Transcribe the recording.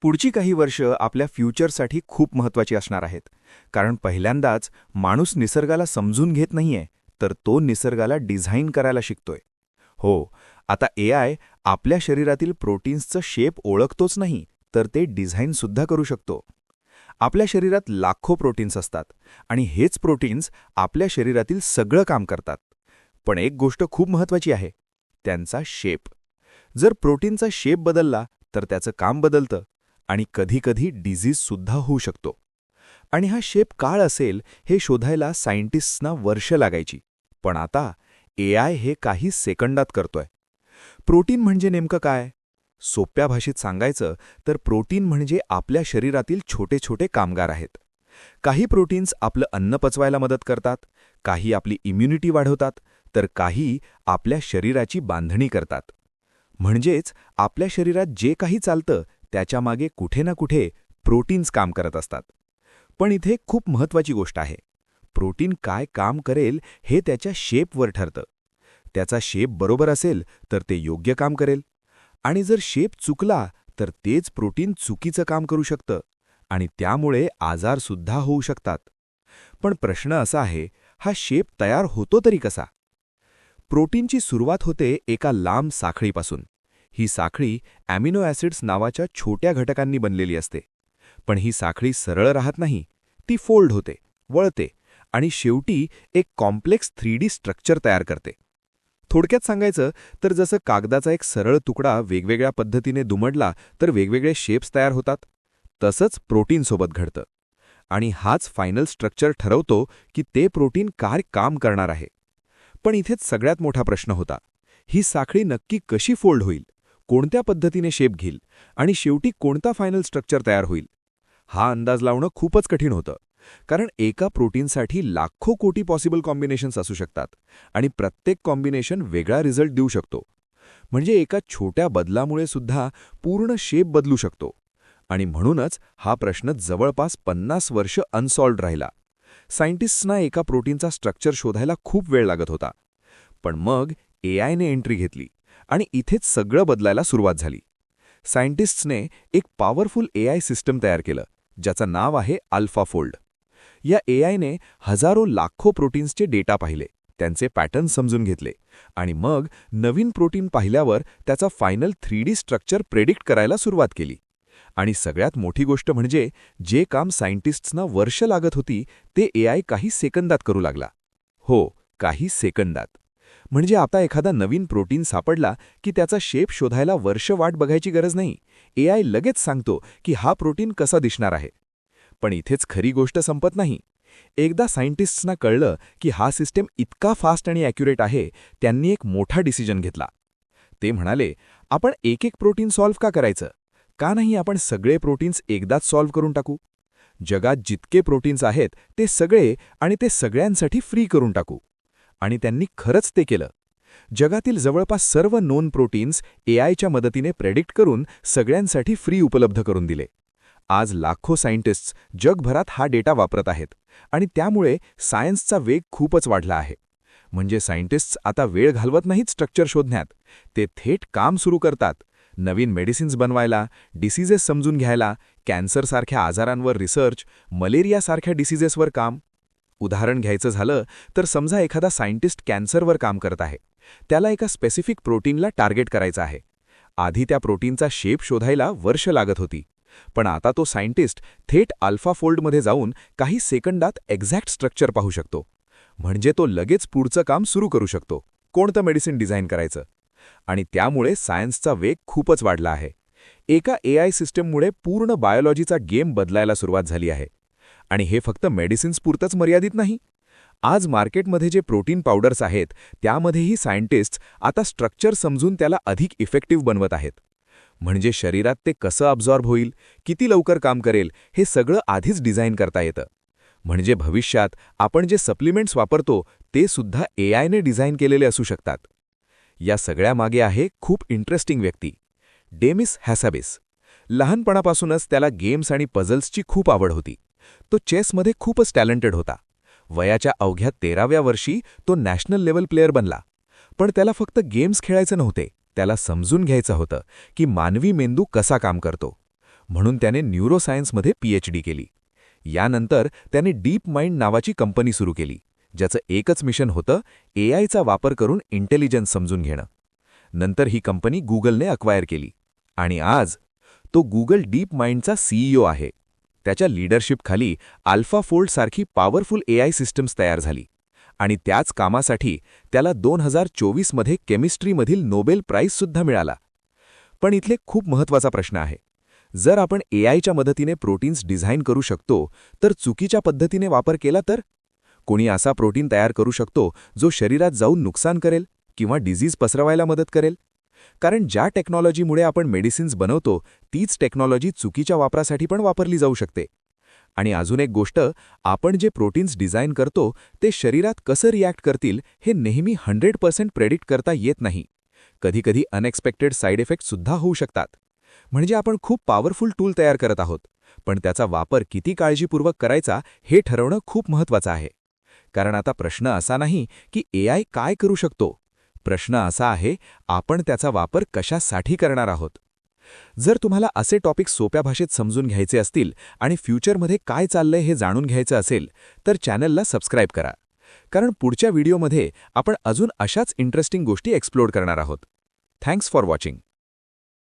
पुढची काही वर्ष आपल्या फ्युचरसाठी खूप महत्त्वाची असणार आहेत, कारण पहिल्यांदाच माणूस निसर्गाला समजून घेत नाहीये, तर तो निसर्गाला डिझाईन करायला शिकतोय. हो, आता एआय आपल्या शरीरातील प्रोटीन्सचं शेप ओळखतोच नाही, तर ते डिझाईनसुद्धा करू शकतो. आपल्या शरीरात लाखो प्रोटीन्स असतात आणि हेच प्रोटीन्स आपल्या शरीरातील सगळं काम करतात. पण एक गोष्ट खूप महत्त्वाची आहे, त्यांचा शेप. जर प्रोटीनचा शेप बदलला तर त्याचं काम बदलतं आणि कधीकधी डिझीजसुद्धा होऊ शकतो. आणि हा शेप काय असेल हे शोधायला सायंटिस्ट्सना वर्ष लागायची. पण आता एआय हे काही सेकंदात करतोय. प्रोटीन म्हणजे नेमकं काय? सोप्या भाषेत सांगायचं तर प्रोटीन म्हणजे आपल्या शरीरातील छोटे छोटे कामगार आहेत. काही प्रोटीन्स आपलं अन्न पचवायला मदत करतात, काही आपली इम्युनिटी वाढवतात, तर काही आपल्या शरीराची बांधणी करतात. म्हणजेच आपल्या शरीरात जे काही चालतं त्याच्यामागे कुठे ना कुठे प्रोटीन्स काम करत असतात. पण इथे खूप महत्त्वाची गोष्ट आहे. प्रोटीन काय काम करेल हे त्याच्या शेपवर ठरतं. त्याचा शेप बरोबर असेल तर ते योग्य काम करेल, आणि जर शेप चुकला तर तेच प्रोटीन चुकीचं काम करू शकतं आणि त्यामुळे आजारसुद्धा होऊ शकतात. पण प्रश्न असा आहे, हा शेप तयार होतो तरी कसा? प्रोटीनची सुरुवात होते एका लांब साखळीपासून. ही साखळी ॲमिनो ॲसिड्स नावाच्या छोट्या घटकांनी बनलेली असते. पण ही साखळी सरळ राहत नाही, ती फोल्ड होते, वळते आणि शेवटी एक कॉम्प्लेक्स 3D स्ट्रक्चर तयार करते. थोडक्यात सांगायचं तर जसं कागदाचा एक सरळ तुकडा वेगवेगळ्या पद्धतीने दुमडला तर वेगवेगळे शेप्स तयार होतात, तसंच प्रोटीनसोबत घडतं. आणि हाच फायनल स्ट्रक्चर ठरवतो की ते प्रोटीन काय काम करणार आहे. पण इथेच सगळ्यात मोठा प्रश्न होता, ही साखळी नक्की कशी फोल्ड होईल, कोणत्या पद्धतीने शेप घेईल आणि शेवटी कोणता फायनल स्ट्रक्चर तयार होईल? हा अंदाज लावणं खूपच कठीण होतं, कारण एका प्रोटीनसाठी लाखो कोटी पॉसिबल कॉम्बिनेशन्स असू शकतात आणि प्रत्येक कॉम्बिनेशन वेगळा रिझल्ट देऊ शकतो. म्हणजे एका छोट्या बदलामुळे सुद्धा पूर्ण शेप बदलू शकतो. आणि म्हणूनच हा प्रश्न जवळपास 50 वर्ष अनसॉल्व्ड राहिला. सायंटिस्ट्सना एका प्रोटीनचा स्ट्रक्चर शोधायला खूप वेळ लागत होता. पण मग एआयने एंट्री घेतली आणि इथेच सगळं बदलायला सुरुवात झाली. सायंटिस्ट्सने एक पॉवरफुल एआय सिस्टम तयार केलं, ज्याचं नाव आहे अल्फाफोल्ड. या एआयने हजारो लाखो प्रोटीन्सचे डेटा पाहिले, त्यांचे पॅटर्न समजून घेतले आणि मग नवीन प्रोटीन पाहिल्यावर त्याचा फायनल 3D स्ट्रक्चर प्रेडिक्ट करायला सुरुवात केली. आणि सगळ्यात मोठी गोष्ट म्हणजे जे काम सायंटिस्ट्सना वर्ष लागत होती ते एआय काही सेकंदात करू लागला. हो, काही सेकंदात. म्हणजे आता एखादा नवीन प्रोटीन सापडला की त्याचा शेप शोधायला वर्ष वाट बघायची गरज नाही. एआय लगेच सांगतो की हा प्रोटीन कसा दिसणार आहे. पण इथेच खरी गोष्ट संपत नाही. एकदा सायंटिस्ट्सना कळलं की हा सिस्टम इतका फास्ट आणि ॲक्युरेट आहे, त्यांनी एक मोठा डिसिजन घेतला. ते म्हणाले, आपण एक एक प्रोटीन सॉल्व्ह का करायचं? का नाही आपण सगळे प्रोटीन्स एकदाच सॉल्व्ह करून टाकू? जगात जितके प्रोटीन्स आहेत ते सगळे आणि ते सगळ्यांसाठी फ्री करून टाकू. आणि त्यांनी खरंच ते केलं. जगातील जवळपास सर्व नोन प्रोटीन्स एआयच्या मदतीने प्रेडिक्ट करून सगळ्यांसाठी फ्री उपलब्ध करून दिले. आज लाखो सायंटिस्ट्स जगभरात हा डेटा वापरत आहेत आणि त्यामुळे सायन्सचा वेग खूपच वाढला आहे. म्हणजे सायंटिस्ट्स आता वेळ घालवत नाहीत स्ट्रक्चर शोधण्यात, ते थेट काम सुरू करतात. नवीन मेडिसिन्स बनवायला, डिसीजेस समजून घ्यायला, कॅन्सरसारख्या आजारांवर रिसर्च, मलेरियासारख्या डिसीजेसवर काम. उदाहरण घ्यायचं झालं तर समजा एखादा सायंटिस्ट कॅन्सरवर काम करत आहे. त्याला एका स्पेसिफिक प्रोटीनला टार्गेट करायचं आहे. आधी त्या प्रोटीनचा शेप शोधायला वर्ष लागत होती. पण आता तो सायंटिस्ट थेट अल्फाफोल्डमध्ये जाऊन काही सेकंदात एक्झॅक्ट स्ट्रक्चर पाहू शकतो. म्हणजे तो लगेच पुढचं काम सुरू करू शकतो, कोणतं मेडिसिन डिझाईन करायचं. आणि त्यामुळे सायन्सचा वेग खूपच वाढला आहे. एका एआय सिस्टममुळे पूर्ण बायोलॉजीचा गेम बदलायला सुरुवात झाली आहे. आणि हे फक्त मेडिसिन्सपुरतंच मर्यादित नाही. आज मार्केटमध्ये जे प्रोटीन पावडर्स आहेत त्यामध्येही सायंटिस्ट्स आता स्ट्रक्चर समजून त्याला अधिक इफेक्टिव्ह बनवत आहेत. म्हणजे शरीरात ते कसं अब्झॉर्ब होईल, किती लवकर काम करेल, हे सगळं आधीच डिझाईन करता येतं. म्हणजे भविष्यात आपण जे सप्लिमेंट्स वापरतो ते सुद्धा एआयने डिझाईन केलेले असू शकतात. या सगळ्यामागे आहे खूप इंटरेस्टिंग व्यक्ती, डेमिस हॅसाबिस. लहानपणापासूनच त्याला गेम्स आणि पझल्सची खूप आवड होती. तो चेसमध्ये खूपच टॅलेंटेड होता. वयाच्या अवघ्या 13व्या वर्षी तो नॅशनल लेव्हल प्लेयर बनला. पण त्याला फक्त गेम्स खेळायचे नव्हते, त्याला समजून घ्यायचं होतं की मानवी मेंदू कसा काम करतो. म्हणून त्याने न्यूरोसायन्समध्ये PhD केली. यानंतर त्याने डीप माइंड नावाची कंपनी सुरू केली, ज्याचं एकच मिशन होतं AIचा वापर करून इंटेलिजन्स समजून घेणं. नंतर ही कंपनी गुगलने अक्वायर केली आणि आज तो गुगल डीप माइंडचा CEO आहे. त्याच्या लीडरशिपखाली AlphaFold सारखी पॉवरफुल AI सिस्टम्स तयार झाली आणि त्याच कामासाठी त्याला 2024 मध्ये केमिस्ट्रीमधील नोबेल प्राईजसुद्धा मिळाला. पण इथले खूप महत्त्वाचा प्रश्न आहे. जर आपण AIच्या मदतीने प्रोटीन्स डिझाईन करू शकतो, तर चुकीच्या पद्धतीने वापर केला तर? कोणी असा प्रोटीन तयार करू शकतो जो शरीरात जाऊन नुकसान करेल किंवा डिझीज पसरवायला मदत करेल? कारण ज्या टेक्नॉलॉजीमुळे आपण मेडिसिन्स बनवतो, तीच टेक्नॉलॉजी चुकीच्या वापरासाठी पण वापरली जाऊ शकते. आणि अजून एक गोष्ट, आपण जे प्रोटीन्स डिझाईन करतो ते शरीरात कसं रिॲक्ट करतील हे नेहमी 100% प्रेडिक्ट करता येत नाही. कधीकधी अनएक्सपेक्टेड साईड इफेक्टसुद्धा होऊ शकतात. म्हणजे आपण खूप पॉवरफुल टूल तयार करत आहोत, पण त्याचा वापर किती काळजीपूर्वक करायचा हे ठरवणं खूप महत्त्वाचं आहे. कारण आता प्रश्न असा नाही की AI काय करू शकतो. प्रश्न असा आहे, आपण त्याचा वापर कशासाठी करणार आहोत. जर तुम्हाला असे टॉपिक सोप्या भाषेत समजून घ्यायचे असतील आणि फ्युचरमध्ये काय चाललंय हे जाणून घ्यायचं असेल, तर चॅनलला सबस्क्राईब करा. कारण पुढच्या व्हिडिओमध्ये आपण अजून अशाच इंटरेस्टिंग गोष्टी एक्सप्लोर करणार आहोत. Thanks for watching.